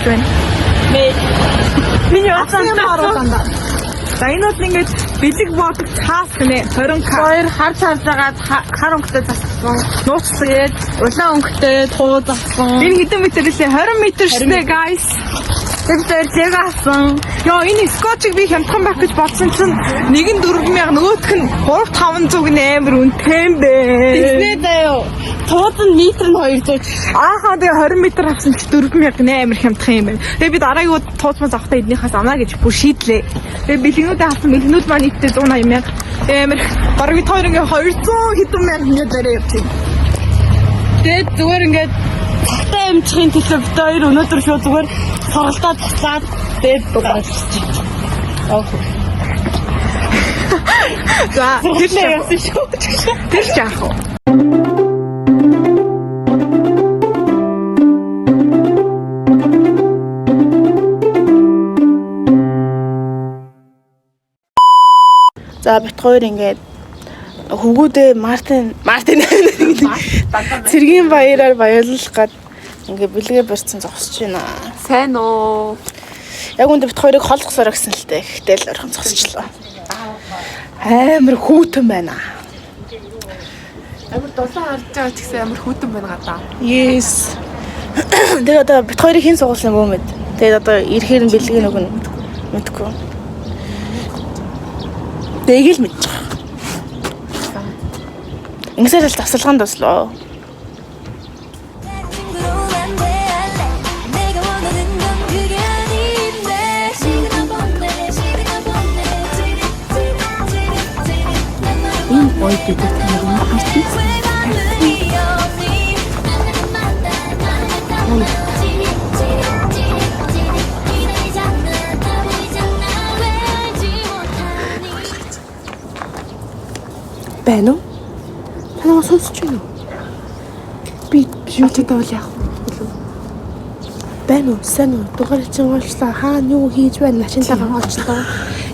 сонсож байна? Миний утсаа. За энэ бол ингээд бэлэг бодог цаас гинэ 20 к. Хоёр хар цаасаагаад хар өнгөтэй зассан. Нууцлаад улаан өнгөтэй туу зассан. Энэ хэдэн метр лээ? 20 метр шнэ guys. Тэгэхээр зэг авсан. Яа энэ скотчийг би хямдхан байх гэж бодсон чинь нэг нь 4,000 нөгөөх нь 3,500 гэнэ амар үнэтэй юм бэ. Тэснэ даа. Тууд нь метр нь 200. Аахаа тэгээ 20 метр авсан чи 4,000 гэнэ амар хямдхан юм байна. Тэгээ би дараагийн удаа тууцмаас авахтаа эднийхээс авна гэж бүр шийдлээ. Тэгээ бэлгнүүдээ авсан бэлгнүүд маань нийтдээ 180,000. Амар бараг бид хоёр ингээ 200 хэдэн мянга ингээ дараа явчих. Тэгээд зүгээр ингээ цагтаа амжихын төлөө бид хоёр өнөөдөр шууд зүгээр сургалтаа туслаад тэгээд дугаарч. Окей. За тэр яасан шүү. Тэр яах вэ? За бит хоёр ингээд хөвгүүдээ Мартин цэргийн баяраар баярлах гад ингээ бэлгээ барьсан зогсож байна. Сайн уу? Яг үндэ бит хоёрыг холцсороо гэсэн л дээ. Гэтэл орхон зогсчихлоо. Амар хүүтэн байна. Амар дулаан харж байгаа ч гэсэн амар хүүтэн байна гадаа. Yes. Тэгээд одоо бит хоёрыг хэн сугуулсан юм бэ? Тэгээд одоо ирэхээр нь бэлгээ нүгэн мэдгүй. Дээгэл мэдчих. Ингэсээр л тасалгаанд ослоо. Энэ ой гэдэг юм хартив. Байна уу? Танаа сонсож байна уу? Би юутай бол яах вэ? Байна уу? Сайн уу? Дугаар чинь уучлаа. Хаана юу хийж байна? Начинтайгаа очлоо.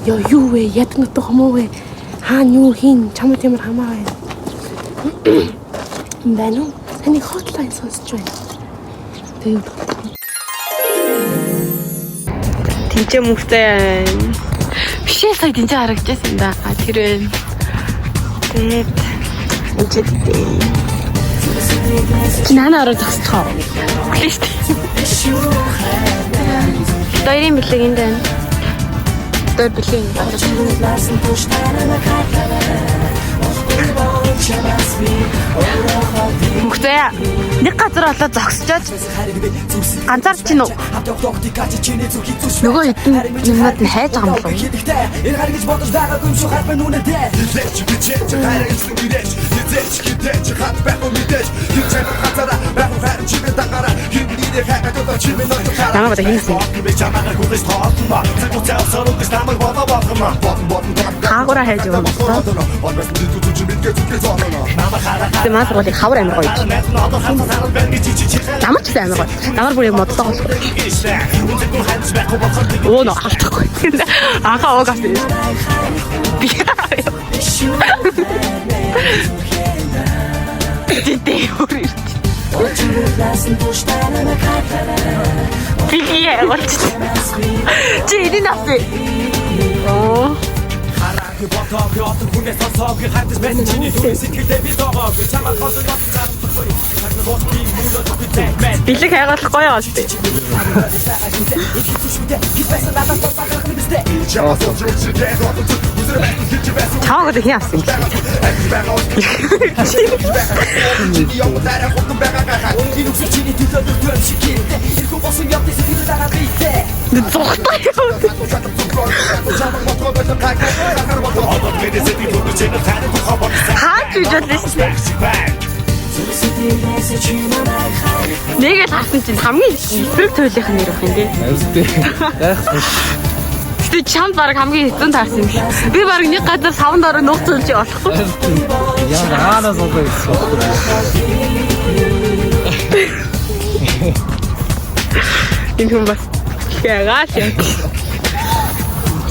Яа юу вэ? Яднат хомоо вэ? Хаана юу хийн? Чамд ямар хамаа байна? Байна уу? Таны хотлайн сонсож байна. Тэгээд тэнцээ мөхтэй. Бишээ сая тэнцээ харагдчихсан да. Тэр байна. Тэгээд үчигтэй. Чинана ороод зогсчихоо. Үгүй шүү дээ. Дөрийн бэлэг энд байна. Дөр бэлэг. Мөхтэй нэг газар олоод зогсчоод ганцаарч чинь үү? Нөгөө хэдэн юмнууд нь хайж байгаа юм болов уу? Намаа бата хийнэсэн. Хаагура хайж байгаа юм байна. Тэ маа сургуулийг хавар амир гоё. Намаа ч амар гоё. Намар бүр яг модтой болох. Оо нөө халтахгүй. Ахаа уугаас. Тэтээ үргэлж. Бие болчих. Чи энэ нафэ. Оо. Бэлэг хайгаалахгүй яа штэ. Чаагаад хий авсан. Хаач үжүүлсэн. Нэг л хасан чинь хамгийн эсрэг туйлынх нь нэр бах юм тий. Гэтэ чамд баг хамгийн эзэн таарсан юм шиг. Би баг нэг газар савнд ороо нууц зүйлж олохгүй. Яа наанаас болоо гэсэн. Энэ хүн бас яагаад яа.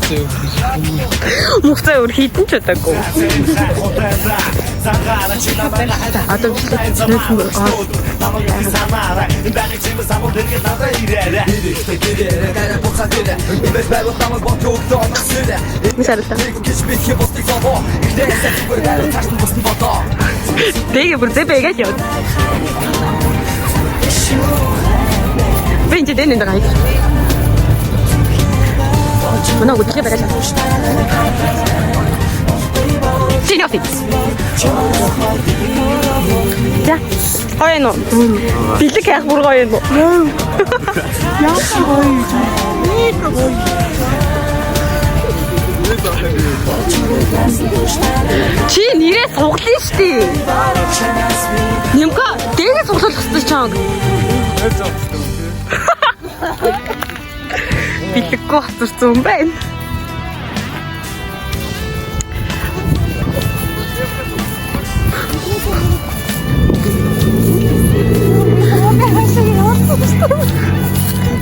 Мухтай өөр хийдэн ч удаагүй. Одоо 되게 불제배가 요. 왜 이제 내는 데가 있어? 뭐나 어떻게 배가 잘? 진영씨. 자, 어이노. 빌드 계속 모르고 어이노. 야, Чи нэрээ суглаа шүү дээ. Нэмка дээрээ суглах хэрэгтэй чанга. Билэггүй хатарсан юм байна.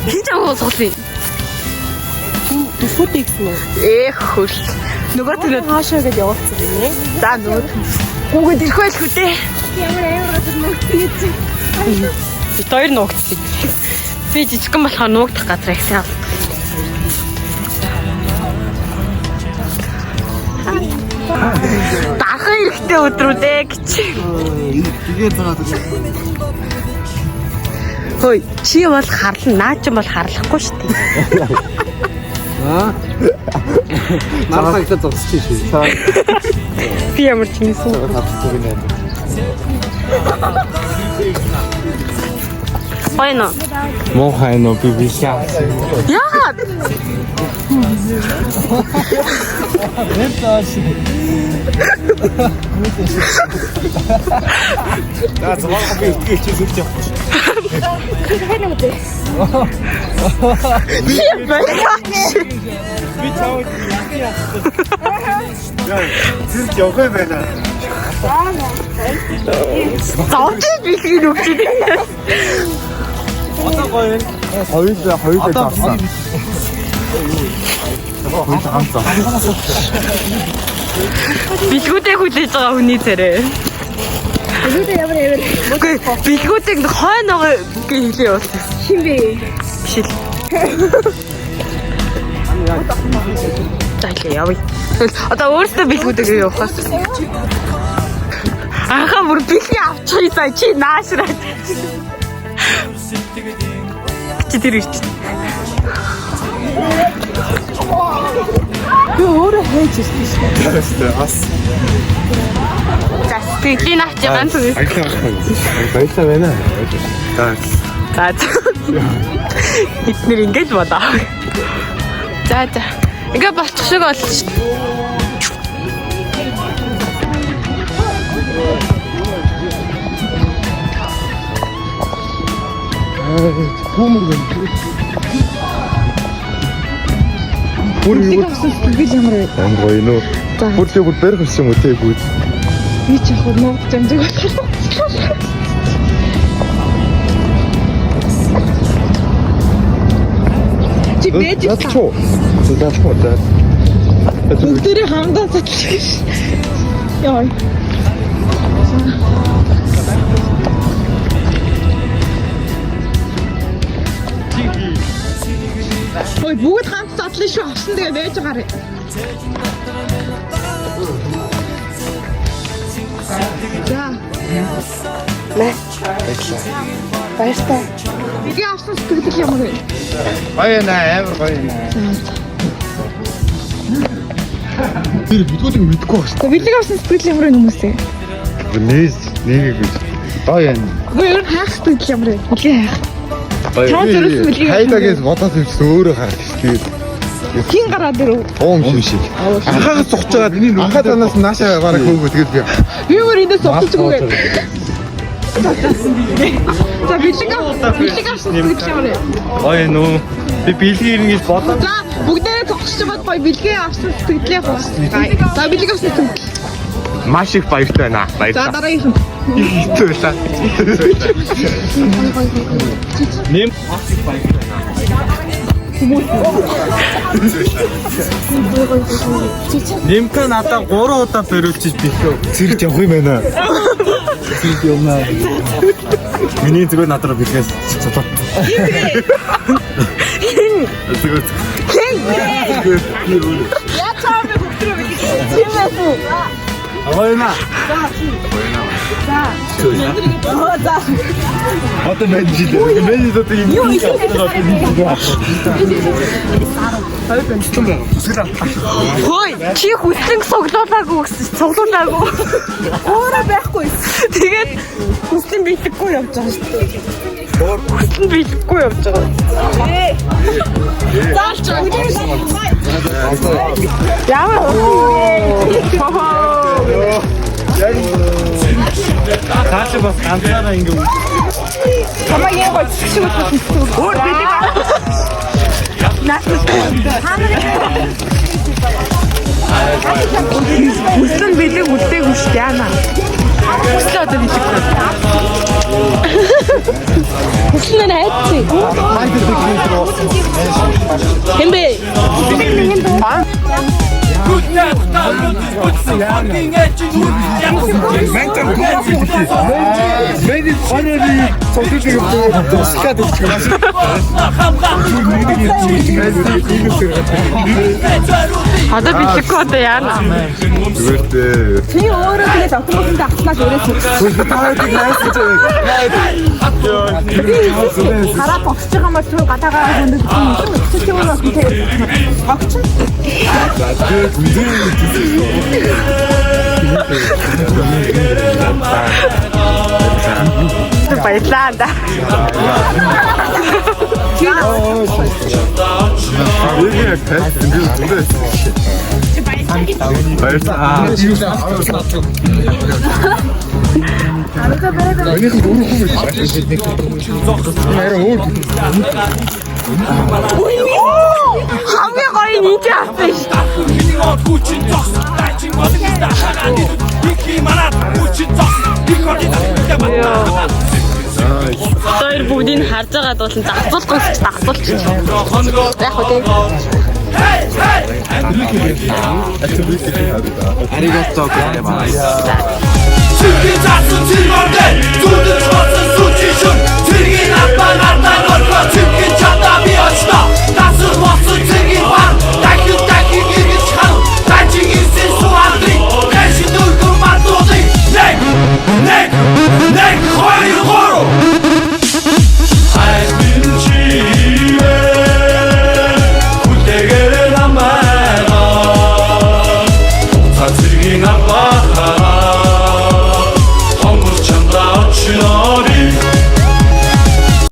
Хин жаа суглаа. Төсөөтэй гэсэн үү? Эх хөл. Нөгөө төрөд Хаашаа гэж явуулсан юм нэ? за нөгөө гүгэд ирэх байлгүй дээ. Ямар амар нөхдөж. Бид хоёр нуугдчих. Би жижигхан болохоор нуугдах газар ихсэн. Дахин эрэхтэй өдрүүдээ гэж. Тэгээд байгаа. Хөөе, чи бол харлаа, наа ч бол харлахгүй шүү дээ. Аа. Нартай их зогсчих шүү. Би ямар ч юмсэн. Ойно. Мохай но бибишаа. Яагаад? За зовоог би их хийж явах. Би чамд яах яах. Тэр явах байна. Зовж билгийг өгч дээ. Одоо гоё. Хоёулаа завсан. Билгүүдээ хүлээж байгаа хүний царай. Билгүүдээ ямар. Үгүй билгүүдийг хойноогоо гэж хэлээ явуулсан. Хин бэ? Бишэл. Тайлаа явъя. Одоо өөрөөсөө билгүүдээ явахаас. Ахаа бүр билгээ авчихъя чи наашраа. Чи тэр их. Юу өөрөө хийж ирсэн шүү. Бас. За билийн авч ганц үү. Баярлалаа байна. За. Эднэр ингэж бодоо. За. Ингээ болчих шиг болчих шүү. Бүр юу гэж ямар вэ? Ангой нөө. Бүр тэг бүр барих юм уу тэг үү? Би ч яг нууг зэмдэг болох. Чи бэж Зачоо. Зачоо. бүгдээрээ хамдаа цатлах. Яа. Ой, бүгд хамт задлаа шүү. Авсан тэгээ нээж байгаарай. За. Мэ. Баярлалаа. Би авсан сэтгэл ямар вэ? Гоё наа, амар гоё наа. Тэр бидгүүд мэдгүй байна. За билег авсан сэтгэл ямар вэ хүмүүсээ? Нэг гоё юм. Гүр өөр хаах сэтгэл ямар вэ? Билег хаах. Хайдагээс бодоод ирсэн өөрөө харах тийм. Хин гараад ирв. Оом шиг. Анхаас цогч жагаад анхаа танаас наашаа бараг хөөгөө тэгээд би. Би өөр эндээс цогцчихгүй. За билег авсан сэтгэл ямар вэ? Гоё нөө. Би бэлгийн ирнэ гэж бодлоо. За бүгдээрээ цогцож байгаа гоё билгээ авсан сэтгэлээ хуваалцгаая. За билег авсан сэтгэл. Маш их баяртай байна. За Баярлалаа. дараагийнх нь. Хэцүүлээ. Нэм маш их баяртай байна. Нимка надад 3 удаа бариулчих бихөө. Зэрэг явах юм байна. Зэрэг юмнаа. Миний зүгээр надад бихээс цолоо. Зүгээр. Авайна. Одоо мэдчихлээ. Мэдээд одоо юм. Хөөе, чи хүслэн цуглуулаагүй гэсэн. Цуглуулаагүй. Өөрөө байхгүй. Тэгээд хүслэн биелэхгүй явж байгаа шүү дээ. Хүслэн биелэхгүй явж байгаа. Заалч яа. Цааш бас ганцаараа ингэ Хамаа яг чи хүслэн өөр биелэг. Хүслэн биелэг үлдээгүй шүү дээ яана. Хүслээ одоо биелэхгүй. Хүслэн хайцээ. Хэмбэ. Одоо бичлэхгүй одоо яана. Зүгээр. Чи өөрөө тэгээд автоматтай авснаас өрөөс. Хараа богсож байгаа маа чи гадаагаа хөндөж чинь. Чи өөрөө тэгээд богч. Баярлалаа. Хамгийн гоё нийт авсан шүү. Хоёр бүгдийг харж байгаад бол дагцуулах гэж дагцуулчих. Яг үү. Аригато гэмээс. Çünkü tatsın silmerde Durdun çoğasın suç işin Türgün atman artan orka Çünkü çanda bir açta Nasıl basın